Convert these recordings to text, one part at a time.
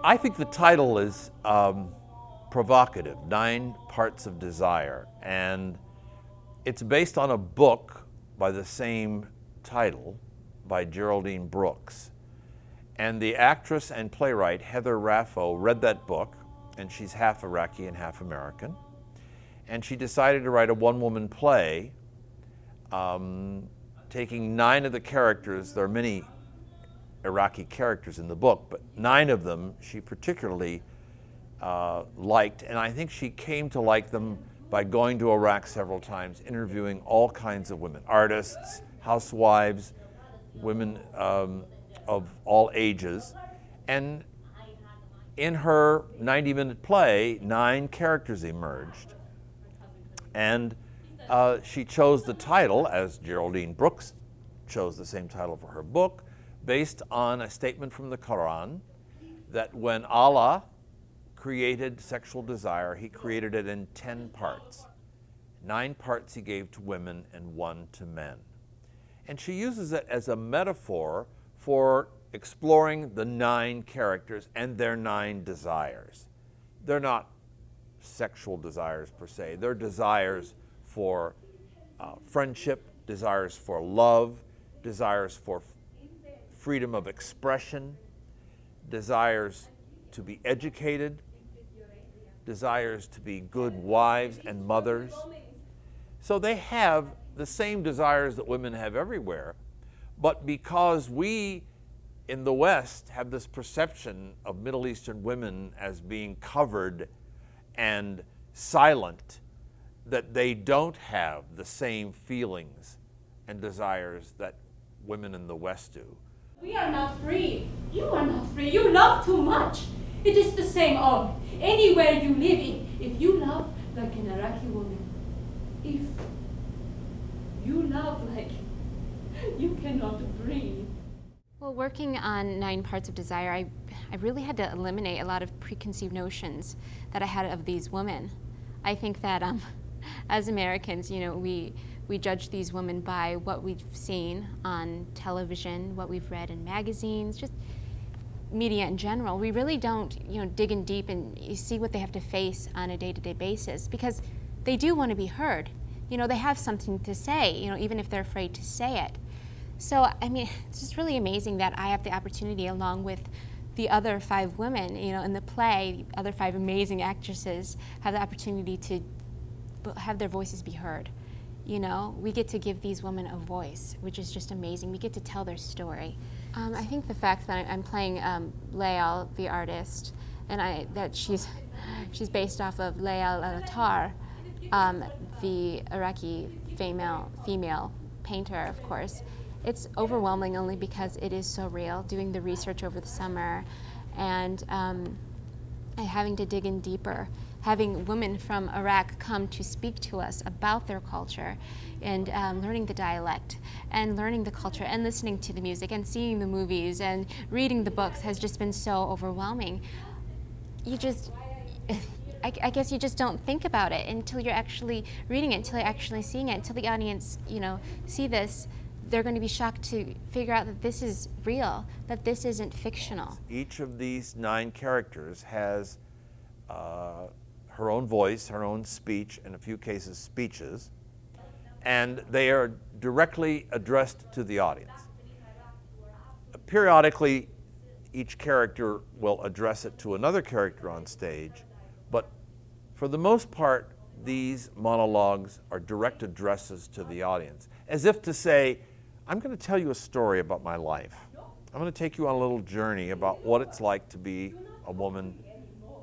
I think the title is provocative, 9 Parts of Desire, and it's based on a book by the same title by Geraldine Brooks. And the actress and playwright Heather Raffo read that book, and she's half Iraqi and half American, and she decided to write a one-woman play taking 9 of the characters. There are many Iraqi characters in the book, but 9 of them she particularly liked, and I think she came to like them by going to Iraq several times, interviewing all kinds of women, artists, housewives, women of all ages. And in her 90-minute play, 9 characters emerged. And she chose the title, as Geraldine Brooks chose the same title for her book, based on a statement from the Quran that when Allah created sexual desire, he created it in 10 parts. 9 parts he gave to women and 1 to men. And she uses it as a metaphor for exploring the 9 characters and their 9 desires. They're not sexual desires per se. They're desires for friendship, desires for love, desires for freedom of expression, desires to be educated, desires to be good wives and mothers. So they have the same desires that women have everywhere, but because we in the West have this perception of Middle Eastern women as being covered and silent, that they don't have the same feelings and desires that women in the West do. We are not free. You are not free. You love too much. It is the same all. Anywhere you live in, if you love like an Iraqi woman, if you love like you cannot breathe. Well, working on 9 Parts of Desire, I really had to eliminate a lot of preconceived notions that I had of these women. I think that as Americans, you know, we judge these women by what we've seen on television, what we've read in magazines, just media in general. We really don't, you know, dig in deep and see what they have to face on a day-to-day basis, because they do want to be heard. You know, they have something to say, you know, even if they're afraid to say it. So, I mean, it's just really amazing that I have the opportunity, along with the other 5 women, you know, in the play, the other 5 amazing actresses, have the opportunity to have their voices be heard. You know, we get to give these women a voice, which is just amazing. We get to tell their story. I think the fact that I'm playing Layal, the artist, and that she's based off of Layal al-Attar, the Iraqi female painter, of course. It's overwhelming only because it is so real, doing the research over the summer and having to dig in deeper, having women from Iraq come to speak to us about their culture and learning the dialect and learning the culture and listening to the music and seeing the movies and reading the books has just been so overwhelming. You just, I guess you just don't think about it until you're actually reading it, until you're actually seeing it, until the audience, you know, see this. They're going to be shocked to figure out that this is real, that this isn't fictional. Each of these 9 characters has her own voice, her own speech, in a few cases speeches, and they are directly addressed to the audience. Periodically, each character will address it to another character on stage, but for the most part, these monologues are direct addresses to the audience, as if to say, I'm going to tell you a story about my life. I'm going to take you on a little journey about what it's like to be a woman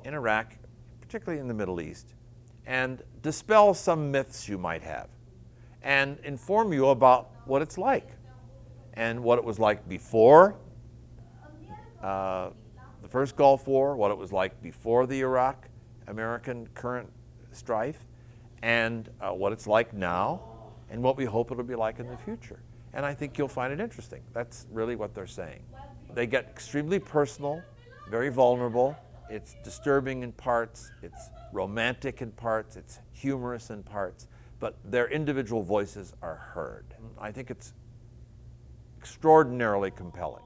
in Iraq, particularly in the Middle East, and dispel some myths you might have, and inform you about what it's like, and what it was like before the first Gulf War, what it was like before the Iraq-American current strife, and what it's like now, and what we hope it'll be like in the future. And I think you'll find it interesting. That's really what they're saying. They get extremely personal, very vulnerable. It's disturbing in parts, it's romantic in parts, it's humorous in parts, but their individual voices are heard. I think it's extraordinarily compelling.